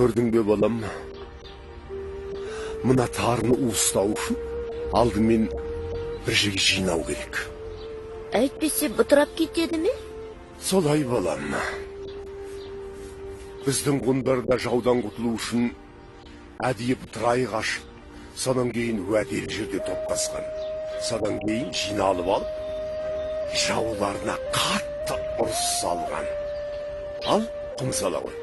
көрдің бе балам? Мына тарыны уыстау үшін алдымен бір жерге жинау керек. Әйтпесе бытырап кетеді ме? Солай балам. Біздің ғұндарда жаудан құтылу үшін әдейі бытырай қашып, содан кейін уәделі жерде топтасқан. Содан кейін жиналып алып, жауларына қатты ұрыс салған. Ал, құм сала ғой.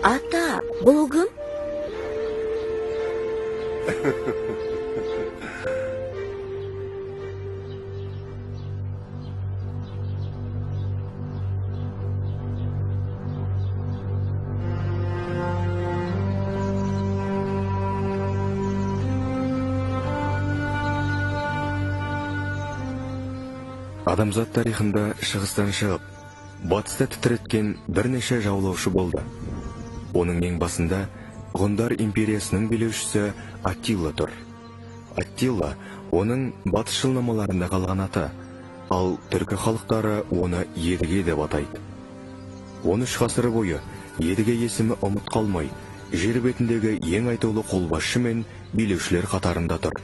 Ата, бұл кім? Адамзат тарихында шығыстан шығып, батыста тітіреткен бірнеше жаулаушы болды. Оның ең басында ғұндар империясының билеушісі Аттила тұр. Аттила оның батыс жылнамаларында қалған аты, ал түркі халықтары оны Едіге деп атайды. 13 ғасыр бойы Едіге есімі ұмыт қалмай, жер бетіндегі ең айтулы қолбасшы мен билеушілер қатарында тұр.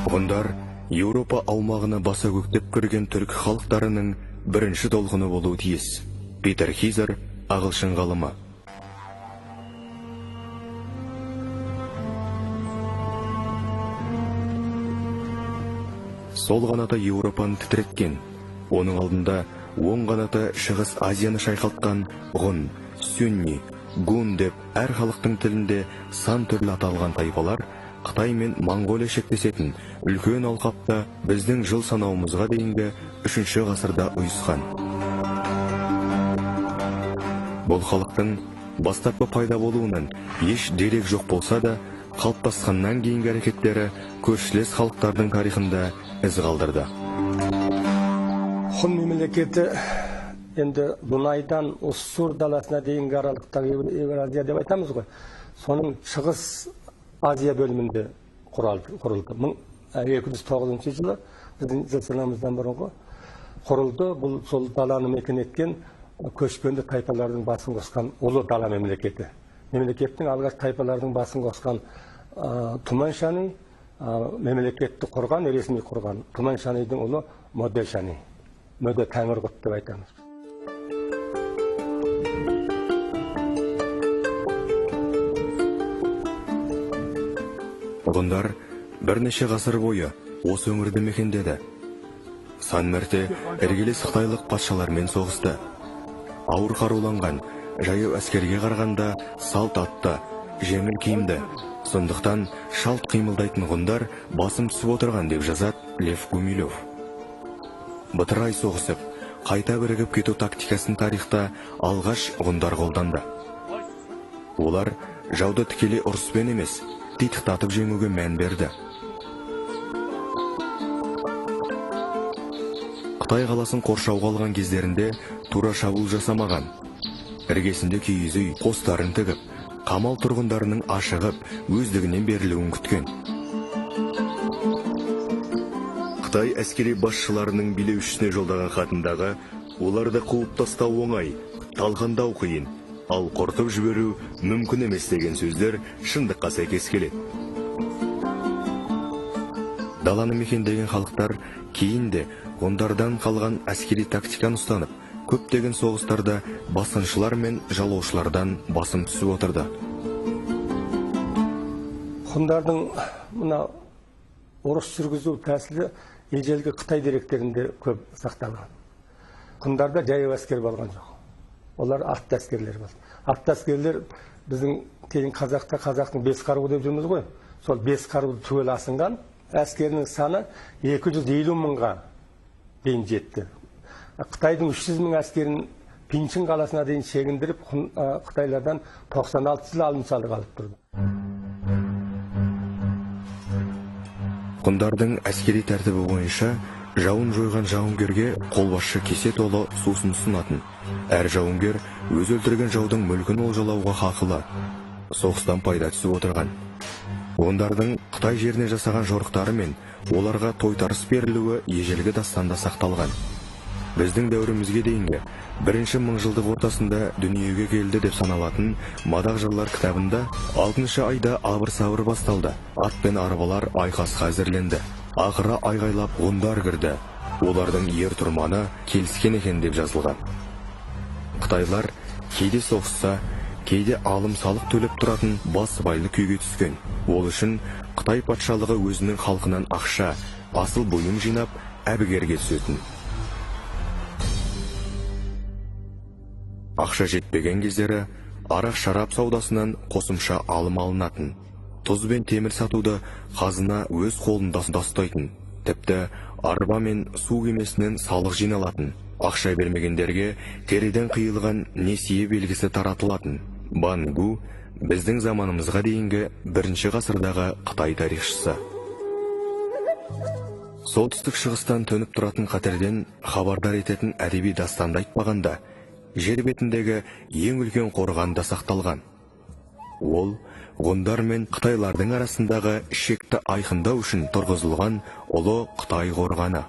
Ғұндар Еуропа аумағына баса көктеп кірген түркі халықтарының бірінші толқыны болуы тиіс. Питер Хизер, ағылшын ғалымы. Сол қанаты Еуропаны тітіреткен. Оның алдында оң қанаты Шығыс Азияны шайқалтқан ғұн, сүнни, гун деп әр халықтың тілінде сан түрлі аталған тайпалар Қытай мен Монғолия шектесетін үлкен алқапта біздің жыл санауымызға дейінгі 3 ғасырда ұйысқан. Бұл халықтың бастапқы пайда болуынан еш дерек жоқ болса да, қалыптасқаннан кейінгі әрекеттері көршілес халықтардың тарихында із қалдырды. Ғұн мемлекеті енді Дунайдан Уссур даласына дейінгі аралықтағы Евразия деп айтамыз ғой. Соның шығыс Азия бөлімінде құрылды. 209 жылы біздің жыл санауымыздан бұрынғы құрылды. Бұл сол даланы мекен еткен көшпенді тайпалардың басын қосқан ұлы дала мемлекеті. Мемлекеттің алғаш тайпалардың басын қосқан Туман-Шани мемлекетті құрған, ресми құрған. Туман-Шанидің ұлы Мөде-Шани. Мөде Тәңірқұт деп айтамыз. Ғұндар бірнеше ғасыр бойы осы өңірді мекендеді. Сан мәрте іргелес қытайлық патшалармен соғысты. Ауыр қаруланған, жаяу әскерге қарағанда салт атты, жеңіл киімді. Сондықтан шалт қимылдайтын ғұндар басым түсіп отырған деп жазады Лев Гумилев. Бытырай соғысып, қайта бірігіп кету тактикасын тарихта алғаш ғұндар қолданды. Олар жауды тікелей ұрыспен емес, титықтатып жеңуге мән берді. Қытай қаласын қоршауға алған кездерінде тура шабуыл жасамаған. Іргесінде киіз үй, қостарын тігіп, қамал тұрғындарының ашығып, өздігінен берілуін күткен. Қытай әскери басшыларының билеушісіне жолдаған хатындағы оларды қуып тастау оңай, талқандау қиын, ал қорқып жіберу мүмкін емес деген сөздер шындыққа сәйкес келеді. Даланы мекендеген халықтар кейінде ғұндардан қалған әскери тактиканы ұстанып, көптеген соғыстарда басқыншылар мен жалаушылардан басым түсіп отырды. Ғұндардың мына ұрыс жүргізу тәсілі ежелгі Қытай деректерінде көп сақталған. Ғұндарда жаяу әскер болған жоқ. Олар атты әскерлер болды. Атты әскерлер біздің кейін қазақтың 5 қаруы деп жүрміз ғой. Сол 5 қаруды түгел асынған әскерінің саны 250 мыңға дейін жетті. Қытайдың 300 мың әскерін Пинчин қаласына дейін шегіндіріп, Қытайлардан 96 жыл алым салық алып тұрды. Ғұндардың әскери тәртібі бойынша жауын жойған жауынгерге қолбасшы кесе толы сусын ұсынатын. Әр жауынгер өз өлтірген жаудың мүлкін олжалауға хақылы. Соғыстан пайда түсіп отырған. Ғұндардың Қытай жеріне жасаған жорықтары мен оларға тойтарыс берілуі ежелгі дастанда сақталған. Біздің дәуірімізге дейінгі бірінші мыңжылдық ортасында дүниеге келді деп саналатын Мадақ жырлар кітабында 6-шы айда абыр-сабыр басталды. Ат пен арбалар айқасқа әзірленді. Ақыры айғайлап ғұндар кірді. Олардың ер тұрманы келіскен екен деп жазылған. Қытайлар кейде соғысса, кейде алым салық төлеп тұратын басыбайлы күйге түскен. Ол үшін Қытай патшалығы өзінің халқынан ақша, асыл бұйым жинап, әбігерге түсетін. Ақша жетпеген кездері арақ шарап саудасынан қосымша алым алынатын. Тұз бен темір сатуды қазына өз қолында ұстайтын. Тіпті арба мен су кемесінен салық жиналатын. Ақша бермегендерге теріден қиылған несие белгісі таратылатын. Бангу біздің заманымызға дейінгі 1-ші ғасырдағы Қытай тарихшысы. Солтүстік шығыстан төніп тұратын қатерден хабардар ететін әдеби дастанды айтпағанда, жер бетіндегі ең үлкен қорғанда сақталған. Ол ғұндар мен қытайлардың арасындағы шекті айқындау үшін тұрғызылған ұлы Қытай қорғаны.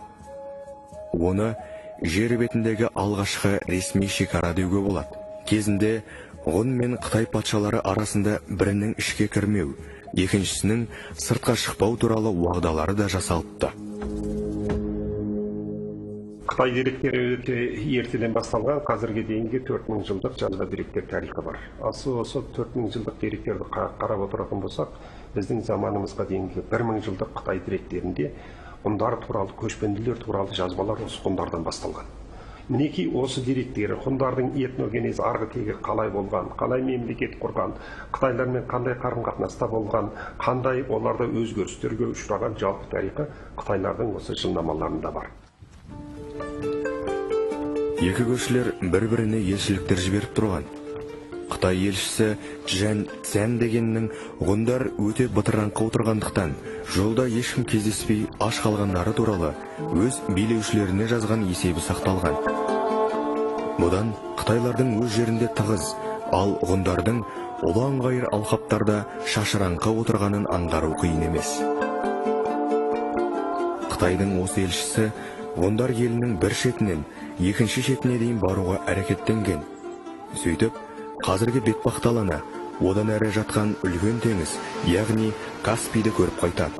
Оны жер бетіндегі алғашқы ресми шекара деуге болады. Кезінде ғұн мен Қытай патшалары арасында бірінің ішке кірмеу, екіншісінің сыртқа шықпау туралы уағдалары да жасалыпты. Қытай деректері өте ертеден басталған, қазірге дейінгі 4000 жылдық жазба деректер тарихы бар. Осы 4000 жылдық деректерді қарап отыратын болсақ, біздің заманымызға дейінгі 1000 жылдық Қытай деректерінде ғұндар туралы, көшпенділер туралы жазбалар осы ғұндардан басталған. Мінекей осы деректері ғұндардың этногенезі арғы тегі қалай болған, қалай мемлекет құрған, Қытайлармен қандай қарым-қатынаста болған, қандай оларда өзгерістерге ұшыраған жалпы тарихы Қытайлардың осы жылнамаларында бар. Екі көшілер бір-біріне елшіліктер жіберіп тұрған. Қытай елшісі Чжан Цзян дегеннің ғұндар өте бытыраңқы отырғандықтан, жолда ешкім кездеспей аш қалғандары туралы өз билеушілеріне жазған есебі сақталған. Бұдан Қытайлардың өз жерінде тығыз, ал ғұндардың ұлан-ғайыр алқаптарда шашыраңқы отырғанын аңғару қиын емес. Қытайдың осы елшісі ғұндар елінің бір шетінен екінші шетіне дейін баруға әрекеттенген. Сөйтіп, қазіргі бетпақдаланы, одан әрі жатқан үлкен теңіз, яғни Каспийді көріп қайтады.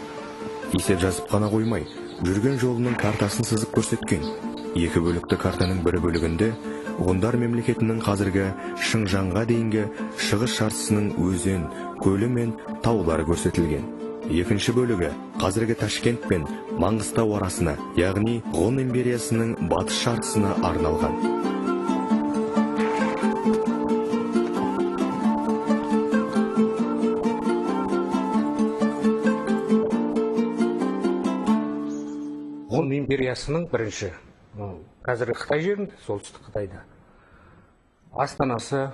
Есеп жазып қана қоймай, жүрген жолының картасын сызып көрсеткен. 2 бөлікті картаның бір бөлігінде ғұндар мемлекетінің қазіргі Шыңжаңға дейінгі шығыс жартысының өзен, көлі мен таулары көрсетілген. Екінші бөлігі қазіргі Ташкент пен Маңғыстау арасына, яғни ғұн империясының батыс жартысына арналған. Ғұн империясының бірінші, қазіргі Қытай жерінде, солтүстік Қытайда, астанасы,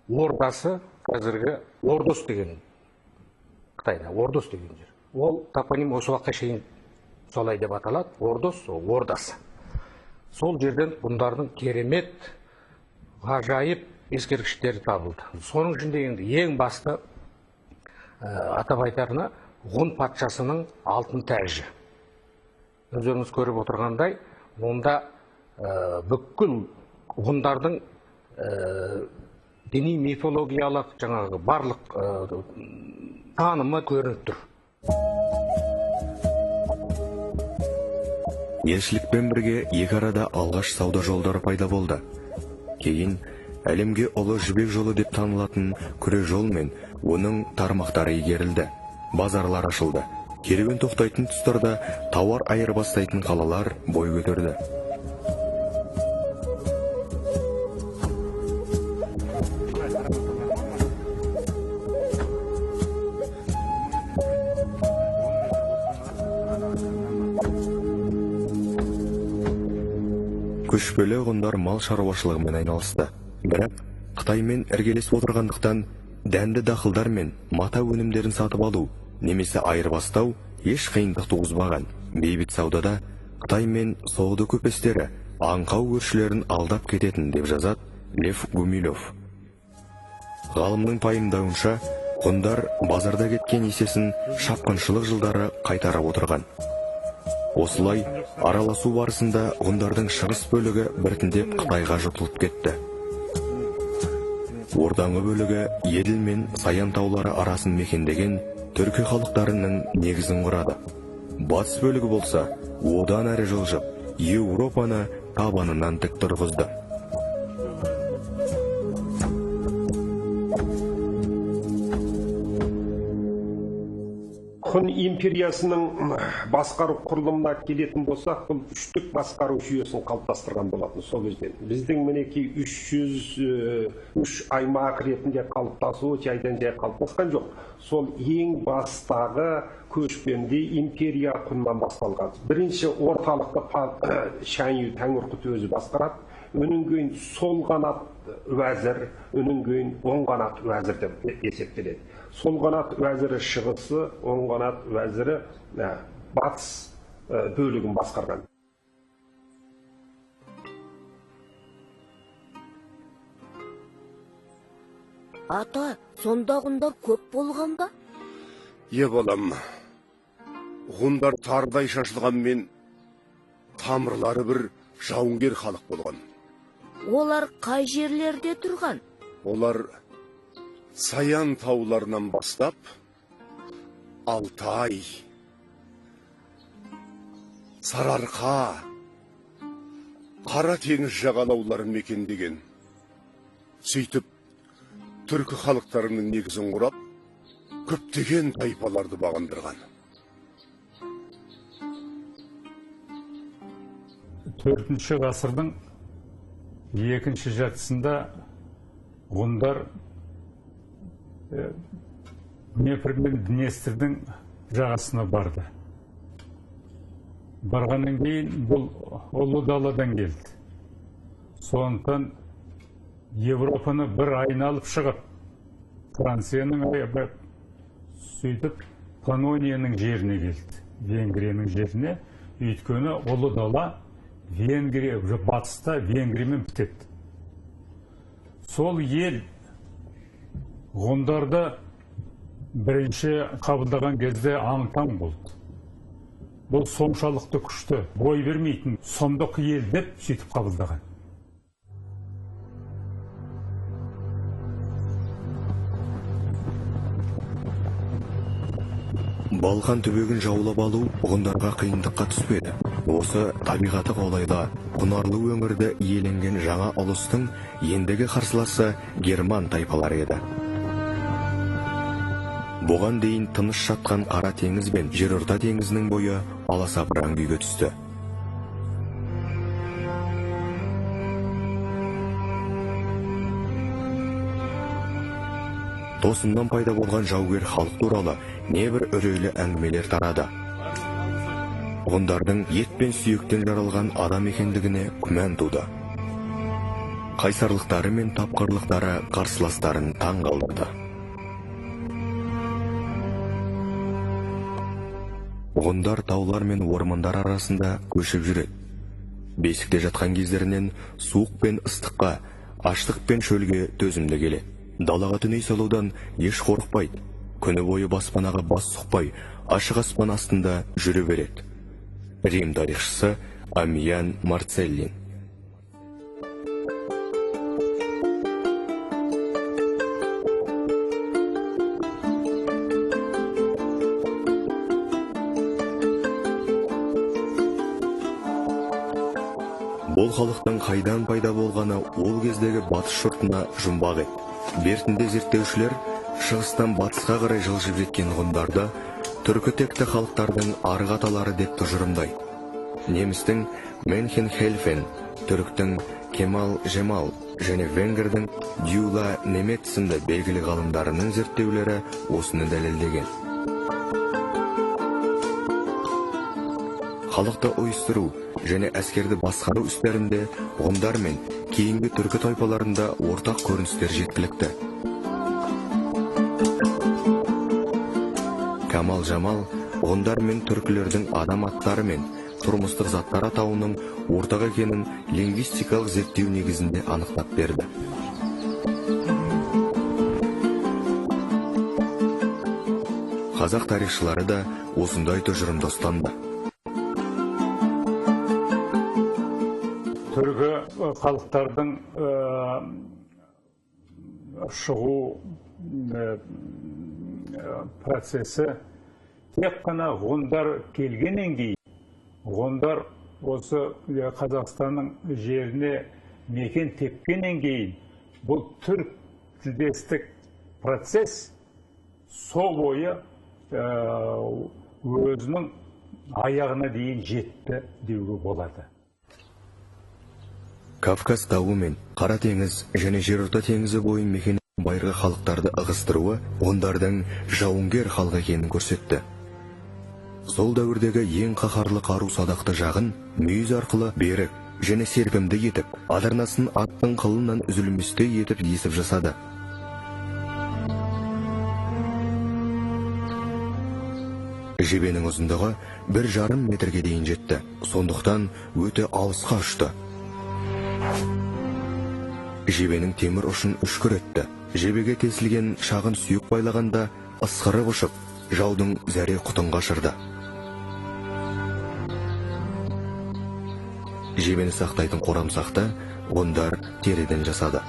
ордасы қазіргі Ордос деген Қытайда, Ордос деген жер. Ол топоним осы уақытқа шейін солай деп аталады, Ордос, ордасы. Сол жерден ғұндардың керемет, ғажайып ескерткіштері табылды. Соның ішінде енді ең басты атап айтарына ғұн патшасының алтын тәжі. Өздеріңіз көріп отырғандай, онда бүкіл ғұндардың діни мифологиялық жаңағы барлық танымы көрініп тұр. Елшілікпен бірге екі арада алғаш сауда жолдары пайда болды. Кейін әлемге ұлы жібек жолы деп танылатын күре жол мен оның тармақтары игерілді. Базарлар ашылды. Керуен тоқтайтын тұстарда тауар айырбастайтын қалалар бой көтерді. көшпелі ғұндар мал шаруашылығымен айналысты. Бірақ Қытаймен іргелесіп отырғандықтан дәнді дақылдар мен мата өнімдерін сатып алу немесе айырбастау еш қиындық туғызбаған. Бейбіт саудада Қытай мен сауда көпестері аңқау көршілерін алдап кететін деп жазады Лев Гумилев. Ғалымның пайымдауынша, ғұндар базарда кеткен есесін шапқыншылық жылдары қайтарып отырған. Осылай араласу барысында ғұндардың шығыс бөлігі біртіндеп Қытайға жұтылып кетті. Ортаңғы бөлігі Еділ мен Саян таулары арасын мекендеген түркі халықтарының негізін құрады. Батыс бөлігі болса, одан әрі жылжып, Еуропаны табанынан тік тұрғызды. Hun империясының басқару құрылымына келетін болсақ, бұл үштік басқару жүйесін қалыптастырған болатын сол кезден. Біздің мінекей 303 аймақ ретінде қалыптасуы жайдан жай қалыптасқан жоқ. Сол ең бастағы көшпенді империя құнынан басталған. Бірінші орталықты Шанью Тәңірқұт өзі басқарады. Өнін кейін сол қанат уәзір, өнін кейін оң қанат уәзір деп есептеледі. Сол қанат уәзірі шығысы, оң қанат уәзірі батыс бөлігін басқарған. Ата, сонда ғұндар көп болған ба? Балам, ғұндар тардай шашылғанмен тамырлары бір жауынгер халық болған. Олар қай жерлерде тұрған? Олар Саян тауларынан бастап Алтай, Сарыарқа, Қара теңіз жағалауларын мекендеген. Сөйтіп, түркі халықтарының негізін құрап, көптеген тайпаларды бағындырған. 4-ші ғасырдың екінші жартысында ғұндар Днепр мен Днестрдің жағасына барды. Барғаннан кейін бұл ұлы даладан келді. Сондықтан Европаны бір айналып шығып, Францияның сөйтіп Панонияның жеріне келді. Венгрияның жеріне, өйткені ұлы дала Венгрия, батыста Венгриямен бітеді. Сол ел ғұндарды бірінші қабылдаған кезде аң-таң болды. Бұл соншалықты күшті, бой бермейтін сұмдық ел деп сөйтіп қабылдаған. Балқан түбегін жаулап алу ғұндарға қиындыққа түспеді. Осы табиғаты қолайлы, құнарлы өңірді иеленген жаңа ұлыстың ендігі қарсыласы герман тайпалары еді. Бұған дейін тыныш жатқан Қара теңіз бен Жерорта теңізінің бойы аласапыран күйге түсті. Тосыннан пайда болған жаугер халық туралы небір үрейлі әңгімелер тарады. Ғұндардың ет пен сүйектен жаралған адам екендігіне күмән туды. Қайсарлықтары мен тапқырлықтары қарсыластарын таң қалдырды. Ғұндар таулар мен ормандар арасында көшіп жүреді. Бесікте жатқан кездерінен суық пен ыстыққа, аштық пен шөлге төзімді келеді. Далаға түней салудан еш қорықпайды. Күні бойы баспанаға бас сұқпай, ашық аспан астында жүре береді. Рим тарихшысы Амьян Марцеллин. Бұл халықтың қайдан пайда болғаны ол кездегі батыс жұртына жұмбақ еді. Бертінде зерттеушілер шығыстан батысқа қарай жылжып жеткен ғұндарды түркі текті халықтардың арғы аталары деп тұжырымдайды. Немістің Менхен-Хельфен, түріктің Кемал Жемал және венгердің Дюла Немет сынды белгілі ғалымдарының зерттеулері осыны дәлелдеген. халықты ойыстыру және әскерді басқару істерінде ғұндар мен кейінгі түркі тайпаларында ортақ көріністер жеткілікті. Камал Жамал ғұндар мен түркілердің адам аттары мен тұрмыстық заттар атауының ортақ екенін лингвистикалық зерттеу негізінде анықтап берді. Қазақ тарихшылары да осындай тұжырымды ұстанды. Түркі халықтардың шығу процесі тек қана ғұндар келгеннен кейін, ғұндар осы Қазақстанның жеріне мекен тепкеннен кейін, бұл түрк тілдестік процесс сол бойы өзінің аяғына дейін жетті деуге болады. Кавказ тауы мен Қара теңіз және жерорта теңізі бойын мекен байырғы халықтарды ығыстыруы ғұндардың жауынгер халық екенін көрсетті. Сол дәуірдегі ең қаһарлы қару садақты жағын мүйіз арқылы берік және серпімді етіп, адырнасын аттың қылынан үзілместей етіп есіп жасады. Жебенің ұзындығы 1,5 метрге дейін жетті, сондықтан өте алысқа ұшты. Жебенің темір ұшын үшкір етті. Жебеге тесілген шағын сүйек байлағанда ысқырып ұшып, жаудың зәре құтын қашырды. Жебені сақтайтын қорамсақты ғұндар теріден жасады.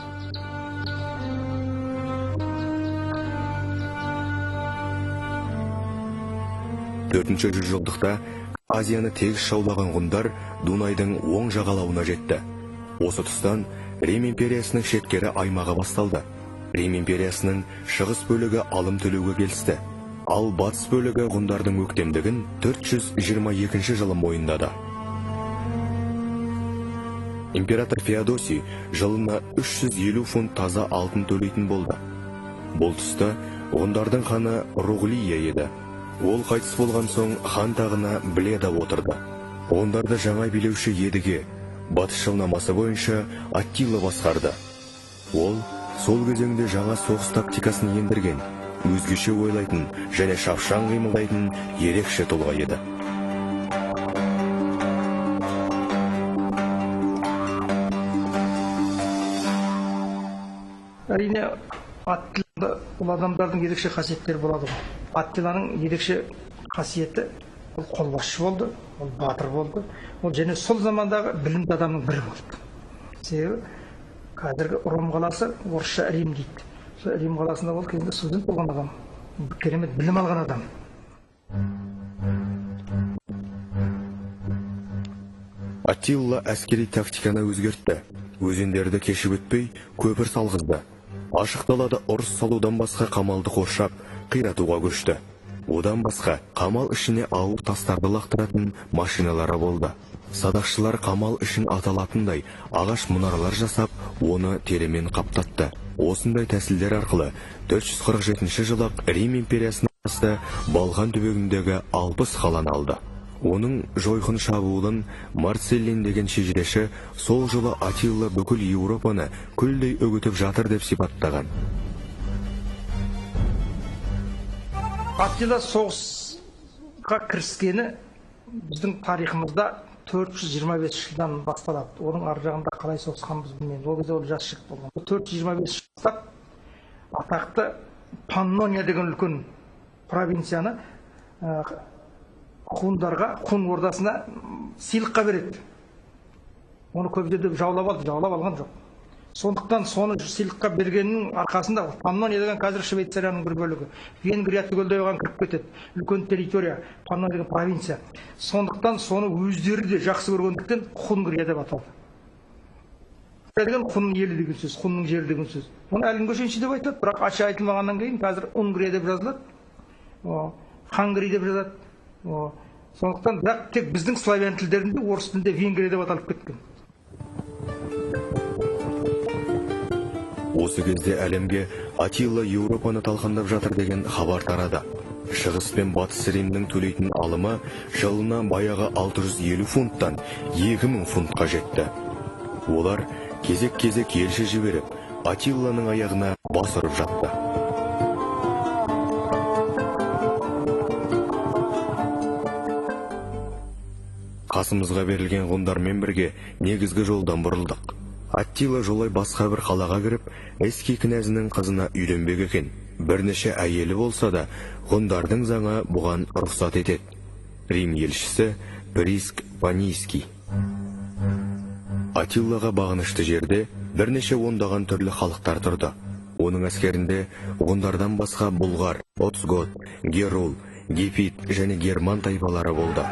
4-ші жүзжылдықта Азияны тегіс шаулаған ғұндар Дунайдың оң жағалауына жетті. Осы тұстан Рим империясының шеткері аймағы басталды. Рим империясының шығыс бөлігі алым төлеуге келісті. Ал батыс бөлігі ғұндардың өктемдігін 422 жылы мойындады. Император Феодосий жылына 350 фунт таза алтын төлейтін болды. Бұл тұста ғұндардың ханы Руғлия еді. Ол қайтыс болған соң хан тағына Бледа отырды. Ғұндарды жаңа билеуші Едіге батыс жылнамасы бойынша Аттила басқарды. Ол сол кезеңде жаңа соғыс тактикасын ендірген, өзгеше ойлайтын және шапшаң қимылдайтын ерекше тұлға еді. Әрине, Аттилада бұл адамдардың ерекше қасиеттері болады. Аттиланың ерекше қасиеті ол қолбасшы болды, ол батыр болды. Ол және сол замандағы білімді адамның бірі болды. Себебі қазіргі Ром қаласы орысша Рим дейді. Сол Рим қаласында ол кезінде студент болған адам, керемет білім алған адам. Аттила әскери тактиканы өзгертті. Өзендерді кешіп өтпей, көпір салғызды. Ашық далада ұрыс салудан басқа қамалды қоршап, қиратуға көшті. Одан басқа қамал ішіне ауыр тастарды лақтыратын машиналары болды. Садақшылар қамал ішін аталатындай ағаш мұнаралар жасап, оны теремен қаптатты. Осындай тәсілдер арқылы 447 жылы Рим империясының басты Балқан түбегіндегі 60 қаланы алды. Оның жойқын шабуылын Марцеллин деген шежіреші сол жылы Аттила бүкіл Еуропаны күлдей үгітіп жатыр деп сипаттаған. Аттила соғысқа кіріскені біздің тарихымызда 425 жылдан басталады. Оның ар жағында қалай соғысқанбыз білмейміз. Ол кезде ол жас жігіт болған. 425 жылдан атақты Паннония деген үлкен провинцияны хундарға, хун ордасына сыйлыққа береді. Оны көп жерде жаулап алған жоқ. Сондықтан соны сыйлыққа бергеннің арқасында Паннония деген қазір Швейцарияның бір бөлігі. Венгрия түгелдей оған кіріп кетеді. Үлкен территория, Паннония деген провинция. Сондықтан соны өздері де жақсы көргендіктен Хунгрия деп аталды. Деген хунның елі деген сөз, хунның жері деген сөз. Оны әлі күнге шейін деп айтады, бірақ ашық айтылмағаннан кейін қазір Унгрия деп жазылады. Хангри деп жазады. Сондықтан бірақ тек біздің славян тілдерінде, орыс тілінде Венгрия деп аталып кеткен. Осы кезде әлемге Аттила Еуропаны талқандап жатыр деген хабар тарады. шығыс пен батыс Римнің төлейтін алымы жылына баяғы 650 фунттан 2000 фунтқа жетті. Олар кезек-кезек елші жіберіп, Атилланың аяғына бас ұрып жатты. Қасымызға берілген ғұндармен бірге негізгі жолдан бұрылдық. Аттила жолай басқа бір қалаға кіріп, Эски князінің қызына үйленбек екен. Бірнеше әйелі болса да, ғұндардың заңы бұған рұқсат етеді. Рим елшісі Приск Панийский. Аттилаға бағынышты жерде бірнеше ондаған түрлі халықтар тұрды. Оның әскерінде ғұндардан басқа бұлғар, Оцгот, Герул, Гепит және Герман тайпалары болды.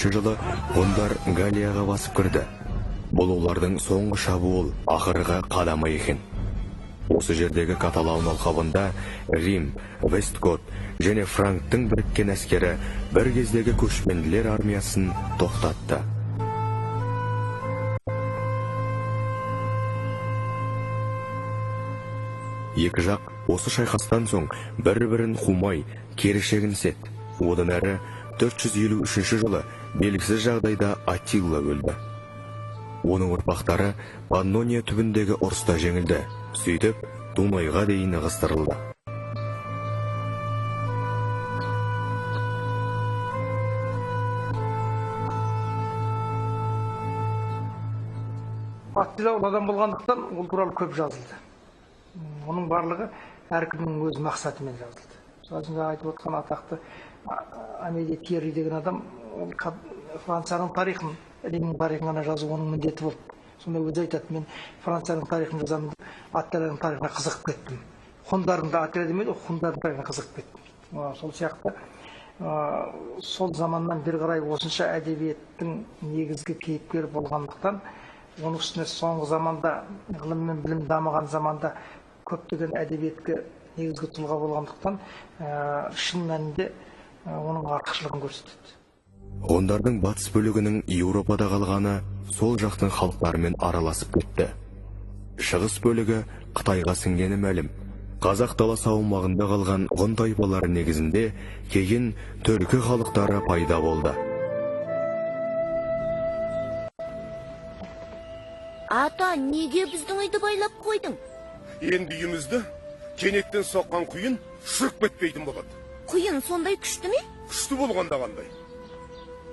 жылы ғұндар Галлияға басып кірді. Бұл олардың соңғы шабуыл, ақырғы қадамы екен. Осы жердегі Каталаун алқабында Рим, Вестгот және Франктың біріккен әскері бір кездегі көшпенділер армиясын тоқтатты. Екі жақ осы шайқастан соң бір-бірін қумай, кері шегініседі. Одан әрі 453 жылы белгісіз жағдайда Аттила өлді. Оның ұрпақтары Паннония түбіндегі ұрыста жеңілді, сөйтіп Дунайға дейін ығыстырылды. Аттила ол адам болғандықтан ол туралы көп жазылды. Оның барлығы әркімнің өз мақсатымен жазылды. Жаңа айтып отқан атақты Амедей Тьерри деген адам Францияның тарихын, Римнің тарихын ғана жазу оның міндеті болды. Сонда өзі айтады, мен Францияның тарихын жазамын, Аттиланың тарихына қызығып кеттім. Ғұндардың да Аттила демейді, ғұндардың тарихына қызығып кеттім. Сол сияқты сол заманнан бері қарай осынша әдебиеттің негізгі кейіпкері болғандықтан, оның үстіне соңғы заманда ғылым мен білім дамыған заманда көптеген әдебиетке негізгі тұлға болғандықтан шын мәнінде оның артықшылығын көрсетеді. Ғұндардың батыс бөлігінің Еуропада қалғаны сол жақтың халықтарымен араласып кетті. Шығыс бөлігі Қытайға сіңгені мәлім. Қазақ даласы аумағында қалған ғұн тайпалары негізінде кейін түркі халықтары пайда болды. Ата, неге біздің үйді байлап қойдың? Енді үйімізді кенеттен соққан құйын шұрып кетпейтін болады. Құйын сондай күшті ме? Күшті болғанда қандай?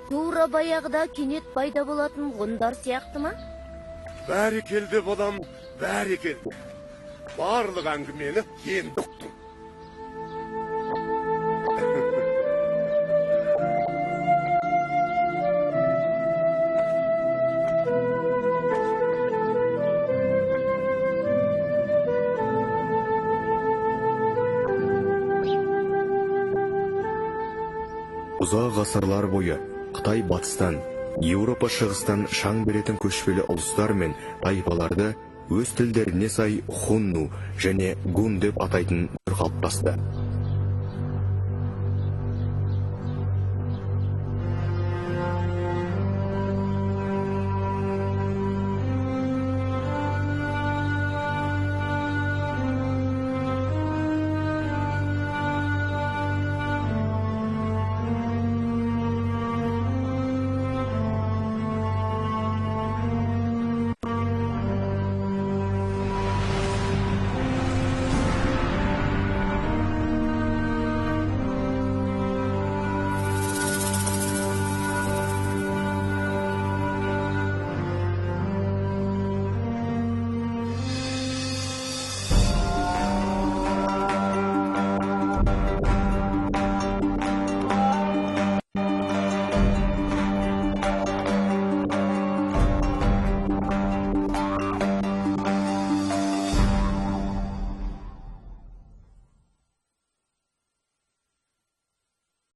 Тура баяғыда кенет пайда болатын ғұндар сияқты ма? Бәрекелді балам, бәрекелді. Барлық әңгімені енді ұқтым. Ұзақ ғасырлар бойы Қытай батыстан, Еуропа шығыстан шаң беретін көшпелі ұлыстар мен тайпаларды өз тілдеріне сай хунну және гун деп атайтын бір қалыптасты.